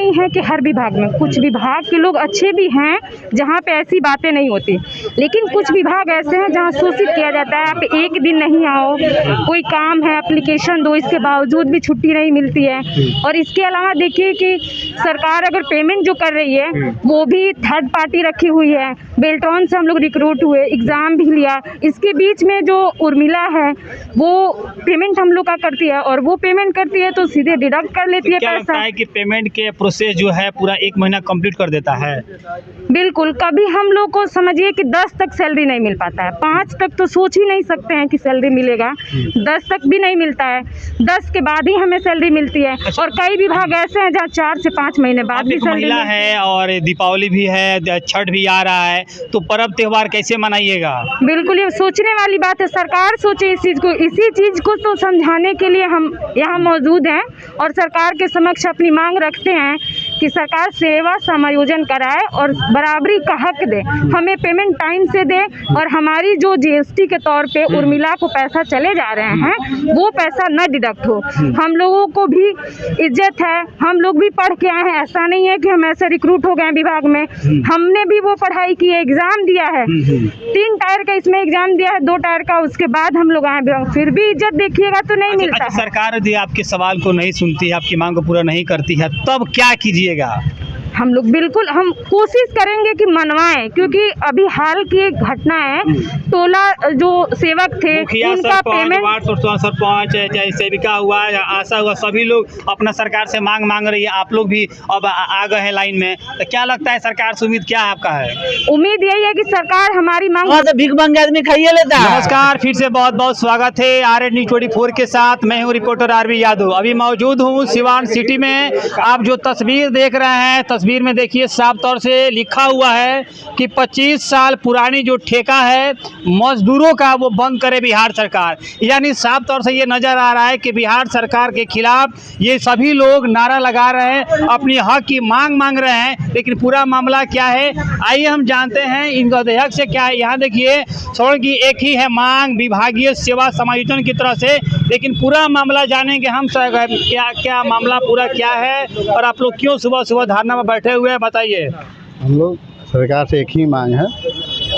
नहीं है कि हर विभाग में, कुछ विभाग के लोग अच्छे भी हैं जहाँ पे ऐसी बातें नहीं होती, लेकिन कुछ विभाग ऐसे हैं जहाँ शोषित किया जाता है। आप एक दिन नहीं आओ, कोई काम है एप्लीकेशन दो, इसके बावजूद भी छुट्टी नहीं मिलती है। और इसके अलावा देखिए कि सरकार अगर पेमेंट जो कर रही है वो भी थर्ड पार्टी रखी हुई है। बेल्टॉन से हम लोग रिक्रूट हुए, एग्ज़ाम भी लिया, इसके बीच में जो उर्मिला है वो पेमेंट हम लोग का करती है, और वो पेमेंट करती है तो सीधे डिडक्ट कर लेती है क्या लगता पैसा। है कि पेमेंट के प्रोसेस जो है पूरा 1 महीना कंप्लीट कर देता है? बिल्कुल, कभी हम लोग को समझिए कि 10 तक सैलरी नहीं मिल पाता है, 5 तक तो सोच ही नहीं सकते हैं कि सैलरी मिलेगा, 10 तक भी नहीं मिलता है, 10 के बाद ही हमें सैलरी मिलती है। और कई विभाग ऐसे हैं जहाँ 4 से 5 महीने बाद भी सैलरी महिला है और दीपावली भी है, छठ भी आ रहा है, तो पर्व त्योहार कैसे मनाइएगा? बिल्कुल, ये सोचने वाली बात है। सरकार सोचे इस चीज़ को, इसी चीज़ को तो समझाने के लिए हम यहाँ मौजूद हैं और सरकार के समक्ष अपनी मांग रखते हैं कि सरकार सेवा समायोजन कराए और बराबरी का हक दे, हमें पेमेंट टाइम से दे, और हमारी जो जीएसटी के तौर पे उर्मिला को पैसा चले जा रहे हैं वो पैसा न डिडक्ट हो। हम लोगों को भी इज्जत है, हम लोग भी पढ़ के आए हैं, ऐसा नहीं है कि हम ऐसे रिक्रूट हो गए विभाग में, हमने भी वो पढ़ाई की है, एग्ज़ाम दिया है, 3 टायर का इसमें एग्ज़ाम दिया है, 2 टायर का, उसके बाद हम लोग आए विभाग, फिर भी इज्जत देखिएगा तो नहीं मिलता है। सरकार यदि आपके सवाल को नहीं सुनती है, आपकी मांग को पूरा नहीं करती है, तब क्या कीजिएगा? हम लोग बिल्कुल हम कोशिश करेंगे कि मनवाएं, क्योंकि अभी हाल की एक घटना है, टोला जो सेवक थे उनका पेमेंट, सरपंच चाहे सेविका हुआ या आशा हुआ, सभी लोग अपना सरकार से मांग रही है, आप लोग भी अब आ गए हैं लाइन में, तो क्या लगता है सरकार से उम्मीद क्या आपका है? उम्मीद यही है कि सरकार हमारी मांग भीख मांगे आदमी खाइए लेता है। नमस्कार, फिर से बहुत बहुत स्वागत है RN News 24 के साथ। मैं हूं रिपोर्टर RV यादव। अभी मौजूद हूं सिवान सिटी में। आप जो तस्वीर देख रहे हैं, तस्वीर में देखिए साफ तौर से लिखा हुआ है कि 25 साल पुरानी जो ठेका है मजदूरों का वो बंद करे बिहार सरकार। यानी साफ तौर से ये नज़र आ रहा है कि बिहार सरकार के खिलाफ ये सभी लोग नारा लगा रहे हैं, अपनी हक की मांग रहे हैं। लेकिन पूरा मामला क्या है, आइए हम जानते हैं इनका अध्यक्ष से क्या है। यहाँ देखिए स्वर्ण की एक ही है मांग विभागीय सेवा समायोजन की तरफ से, लेकिन पूरा मामला जानेंगे हम क्या मामला पूरा क्या है और आप लोग क्यों सुबह सुबह धरना में बैठे हुए हैं, बताइए। हम लोग सरकार से एक ही मांग है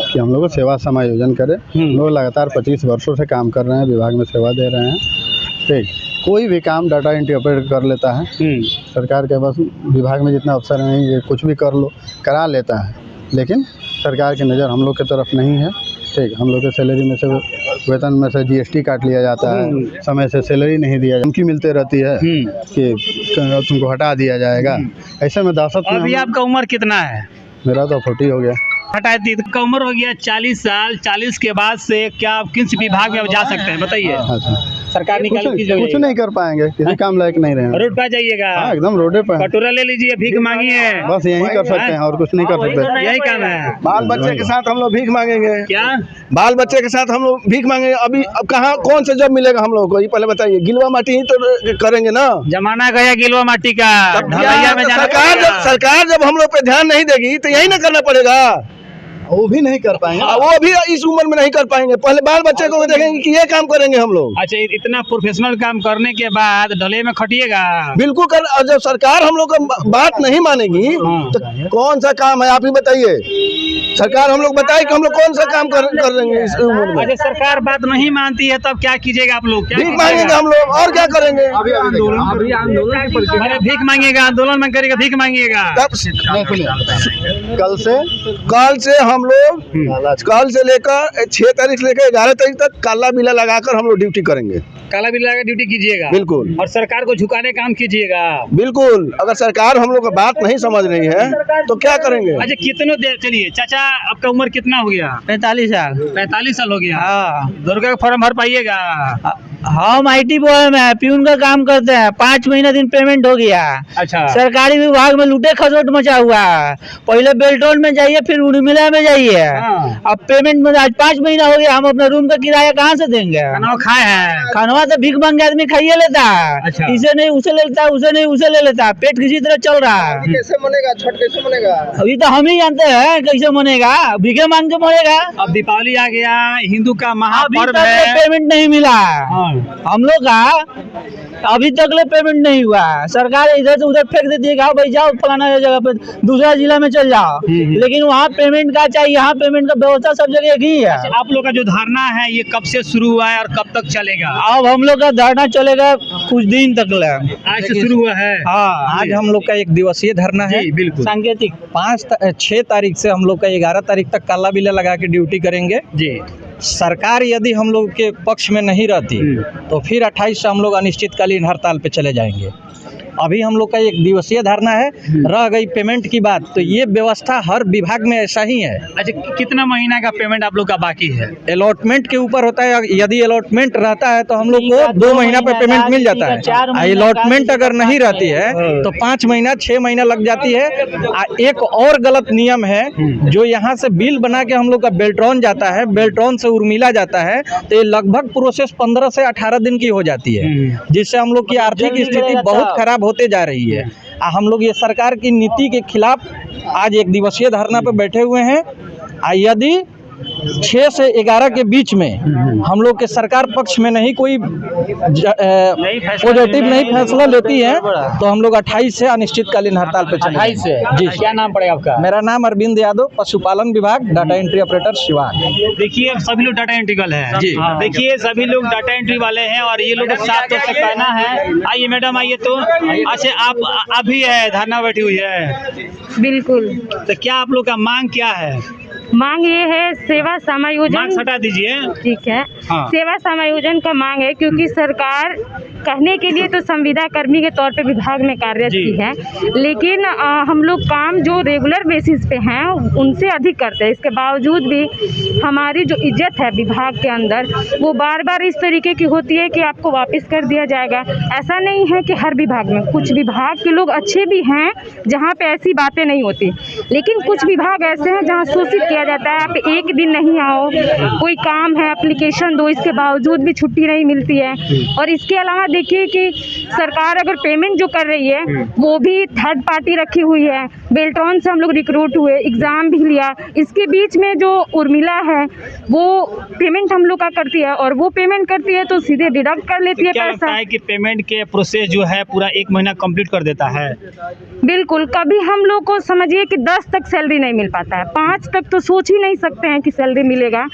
कि हम लोग सेवा समायोजन करें। हम लोग लगातार 25 वर्षों से काम कर रहे हैं, विभाग में सेवा दे रहे हैं। ठीक, कोई भी काम डाटा एंट्री ऑपरेटर कर लेता है, सरकार के बस विभाग में जितना अफसर हैं ये कुछ भी कर लो करा लेता है, लेकिन सरकार की नज़र हम लोग की तरफ नहीं है। ठीक, हम लोग के सैलरी में से वेतन में से GST काट लिया जाता है, समय से सैलरी नहीं दिया, धमकी मिलती रहती है कि तुमको हटा दिया जाएगा। ऐसे में दहशत में। अभी आपका उम्र कितना है? मेरा तो 40 हो गया। हटा दी तो उम्र हो गया 40 साल। 40 के बाद से क्या आप किस विभाग में आप जा सकते हैं, बताइए। सरकार निकाल कुछ नहीं कर पाएंगे, किसी काम लायक नहीं रहे। रोड पे जाइएगा? एकदम रोडे पे। कटोरा ले लीजिए, भीख मांगिए, बस यही कर सकते हैं और कुछ नहीं कर सकते। यही काम है। बाल बच्चे के साथ हम लोग भीख मांगेंगे। क्या बाल बच्चे के साथ हम लोग भीख मांगेंगे? अभी अब कहाँ कौन सा जॉब मिलेगा हम लोगों को, ये पहले बताइए। गिलवा माटी ही तो करेंगे ना। जमाना गया गिलवा माटी का। ढलैया में सरकार जब हम लोग पे ध्यान नहीं देगी तो यही ना करना पड़ेगा। वो भी नहीं कर पाएंगे, वो भी इस उम्र में नहीं कर पाएंगे। पहले बाल बच्चे को देखेंगे कि ये काम करेंगे हम लोग। अच्छा, इतना प्रोफेशनल काम करने के बाद ढले में खटिएगा? बिल्कुल कर। और जब सरकार हम लोग का बात नहीं मानेगी तो कौन सा काम है आप ही बताइए। सरकार हम लोग बताए कि हम लोग कौन सा काम कर देंगे इस उम्र में। अच्छा, सरकार बात नहीं मानती है तब क्या कीजिएगा आप लोग? भीख मांगेंगे हम लोग, और क्या करेंगे। अरे भीख मांगिएगा, आंदोलन में करेगा, भीख मांगिएगा। कल से हम लोग कल से लेकर 6 तारीख से लेकर 11 तारीख तक काला बिला लगाकर हम लोग ड्यूटी करेंगे। काला बिल लगा ड्यूटी कीजिएगा? बिल्कुल। और सरकार को झुकाने काम कीजिएगा? बिल्कुल। अगर सरकार हम लोग का बात नहीं समझ रही है तो क्या करेंगे। अच्छा, कितने देर, चलिए चाचा आपका उम्र कितना हो गया? 45 साल। 45 साल हो गया। हाँ। दुर्गा का फॉर्म भर पाइएगा? हम IT बॉय में प्यून का काम करते हैं, 5 महीना दिन पेमेंट हो गया। अच्छा। सरकारी विभाग में लूटे खसोट मचा हुआ है। पहले बेल्टोन में जाइए, फिर उर्मिला में जाइए। अब पेमेंट में आज 5 महीना हो गया, हम अपने रूम का किराया कहाँ से देंगे? खाना खाए हैं? खाना तो भीख मांगे आदमी खाइए लेता है। अच्छा। इसे नहीं उसे ले लेता, उसे नहीं उसे ले लेता, पेट किसी तरह चल रहा है। कैसे मनेगा छठ, कैसे मनेगा? अभी तो हम ही जानते हैं कैसे मनेगा, भीखे मांग के मरेगा। अब दीपावली आ गया, हिंदू का महापर्व है, पेमेंट नहीं मिला। हम लोग का अभी तक ले पेमेंट नहीं हुआ है। सरकार इधर से उधर फेंक देती है कि हाँ भाई जाओ फलाना जगह पे, दूसरा जिला में चल जाओ, लेकिन वहाँ पेमेंट का चाहिए, यहाँ पेमेंट का व्यवस्था सब जगह एक ही है। आप लोग का जो धरना है ये कब से शुरू हुआ है और कब तक चलेगा? अब हम लोग का धरना चलेगा कुछ दिन तक ले। आज से शुरू हुआ है। हाँ, आज हम लोग का एक दिवसीय धरना है। जी, बिल्कुल। सांकेतिक 6 तारीख से हम लोग का 11 तारीख तक काला बिल्ला लगा के ड्यूटी करेंगे। जी, सरकार यदि हम लोग के पक्ष में नहीं रहती तो फिर 28 से हम लोग अनिश्चितकालीन हड़ताल पे चले जाएंगे। अभी हम लोग का एक दिवसीय धरना है। रह गई पेमेंट की बात, तो ये व्यवस्था हर विभाग में ऐसा ही है। अच्छा, कितना महीना का पेमेंट आप लोग का बाकी है? अलॉटमेंट के ऊपर होता है। यदि अलॉटमेंट रहता है तो हम लोग को 2 महीना पे पेमेंट मिल जाता है। अलॉटमेंट अगर नहीं रहती है तो 5 महीना 6 महीना लग जाती है। एक और गलत नियम है, जो यहाँ से बिल बना के हम लोग का बेल्ट्रॉन जाता है, बेल्ट्रॉन से उर्मिला जाता है, तो ये लगभग प्रोसेस 15 से 18 दिन की हो जाती है, जिससे हम लोग की आर्थिक स्थिति बहुत खराब होते जा रही है। हम लोग ये सरकार की नीति के खिलाफ आज एक दिवसीय धरना पे बैठे हुए हैं। यदि 6 से 11 के बीच में हम लोग के सरकार पक्ष में नहीं कोई पॉजिटिव नहीं फैसला लेती है तो हम लोग 28 से अनिश्चितकालीन हड़ताल पे चलेंगे। 28 से? जी। क्या नाम पड़ेगा आपका? मेरा नाम अरविंद यादव, पशुपालन विभाग, डाटा एंट्री ऑपरेटर सिवान। देखिए सभी लोग डाटा एंट्री वाले हैं। जी। देखिए सभी लोग डाटा एंट्री वाले हैं और ये लोग साफ तौर से कहना है। आइए मैडम, आइए। तो अच्छा, आप भी है धरना बैठी हुई है? बिल्कुल। तो क्या आप लोग का मांग क्या है? मांग ये है सेवा समायोजन। मांग हटा दीजिए। ठीक है। हाँ। सेवा समायोजन का मांग है, क्योंकि सरकार कहने के लिए तो संविदा कर्मी के तौर पे विभाग में कार्यरत जी। की है, लेकिन हम लोग काम जो रेगुलर बेसिस पे हैं उनसे अधिक करते हैं। इसके बावजूद भी हमारी जो इज्जत है विभाग के अंदर वो बार बार इस तरीके की होती है कि आपको वापस कर दिया जाएगा। ऐसा नहीं है कि हर विभाग में, कुछ विभाग के लोग अच्छे भी हैं जहाँ पे ऐसी बातें नहीं होती, लेकिन कुछ विभाग ऐसे हैं जहाँ शोषित किया जाता है। आप एक दिन नहीं आओ, कोई काम है एप्लीकेशन दो, इसके बावजूद भी छुट्टी नहीं मिलती है। और इसके अलावा देखिए कि सरकार अगर पेमेंट जो कर रही है वो भी थर्ड पार्टी रखी हुई है। बेल्ट्रॉन से हम लोग रिक्रूट हुए, एग्ज़ाम भी लिया, इसके बीच में जो उर्मिला है वो पेमेंट हम लोग का करती है, और वो पेमेंट करती है तो सीधे डिडक्ट कर लेती है क्या लगता पैसा। है कि पेमेंट के प्रोसेस जो है पूरा 1 महीना कंप्लीट कर देता है? बिल्कुल। कभी हम लोग को समझिए कि 10 तक सैलरी नहीं मिल पाता है, 5 तक तो सोच ही नहीं सकते हैं कि सैलरी मिलेगा,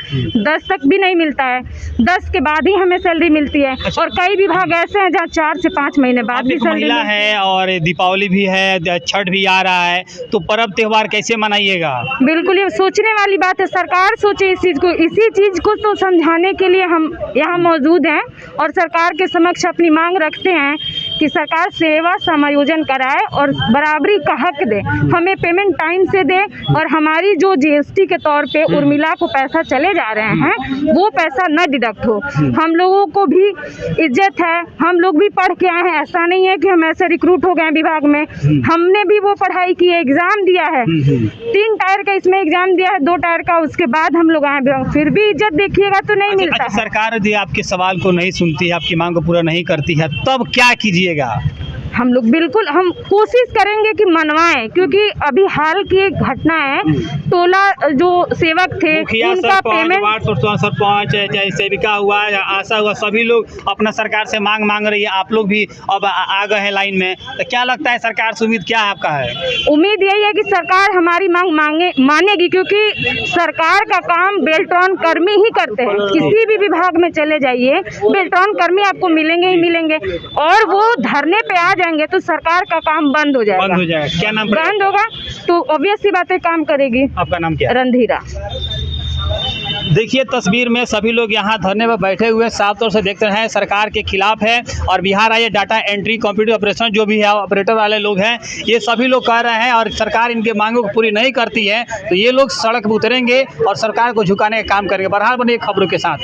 10 तक भी नहीं मिलता है, 10 के बाद ही हमें सैलरी मिलती है। और कई विभाग ऐसे हैं जहाँ 4 से 5 महीने बाद आप भी एक सैलरी महिला है और दीपावली भी है, छठ भी आ रहा है, तो पर्व त्योहार कैसे मनाइएगा? बिल्कुल, ये सोचने वाली बात है। सरकार सोचे इस चीज़ को, इसी चीज़ को तो समझाने के लिए हम यहाँ मौजूद हैं और सरकार के समक्ष अपनी मांग रखते हैं कि सरकार सेवा समायोजन कराए और बराबरी का हक दे, हमें पेमेंट टाइम से दे, और हमारी जो जीएसटी के तौर पे उर्मिला को पैसा चले जा रहे हैं वो पैसा न डिडक्ट हो। हम लोगों को भी इज्जत है, हम लोग भी पढ़ के आए हैं, ऐसा नहीं है कि हम ऐसे रिक्रूट हो गए विभाग में। हमने भी वो पढ़ाई की है, एग्ज़ाम दिया है, 3 टायर का इसमें एग्ज़ाम दिया है, 2 टायर का, उसके बाद हम लोग आए विभाग, फिर भी इज्जत देखिएगा तो नहीं मिलता है। सरकार यदि आपके सवाल को नहीं सुनती है, आपकी मांग को पूरा नहीं करती है, तब क्या कीजिएगा? हम लोग बिल्कुल हम कोशिश करेंगे कि मनवाएं, क्योंकि अभी हाल की एक घटना है, टोला जो सेवक थे मुखिया, उनका सरपंच, पेमेंट, वार्ड सरपंच, चाहे सेविका हुआ या आशा हुआ, सभी लोग अपना सरकार से मांग रही है। आप लोग भी अब आ गए हैं लाइन में, तो क्या लगता है सरकार से उम्मीद क्या है आपका है? उम्मीद यही है कि सरकार हमारी मांग मानेगी, क्योंकि सरकार का काम बेल्ट्रॉन कर्मी ही करते हैं। किसी भी विभाग में चले जाइए, बेल्ट्रॉन कर्मी आपको मिलेंगे ही मिलेंगे, और वो धरने पे आ जाएंगे तो सरकार का काम बंद हो जाएगा। बंद हो जाएगा। क्या नाम बंद होगा तो ऑब्वियस सी बातें काम करेगी। आपका नाम क्या है? रणधीरा। देखिए तस्वीर में सभी लोग यहाँ धरने पर बैठे हुए साफ तौर से देखते हैं सरकार के खिलाफ है। और बिहार आइए डाटा एंट्री कंप्यूटर ऑपरेशन जो भी है ऑपरेटर वाले लोग हैं, ये सभी लोग कह रहे हैं और सरकार इनके मांगों को पूरी नहीं करती है तो ये लोग सड़क पर उतरेंगे और सरकार को झुकाने का काम करेंगे। बहरहाल बने खबरों के साथ।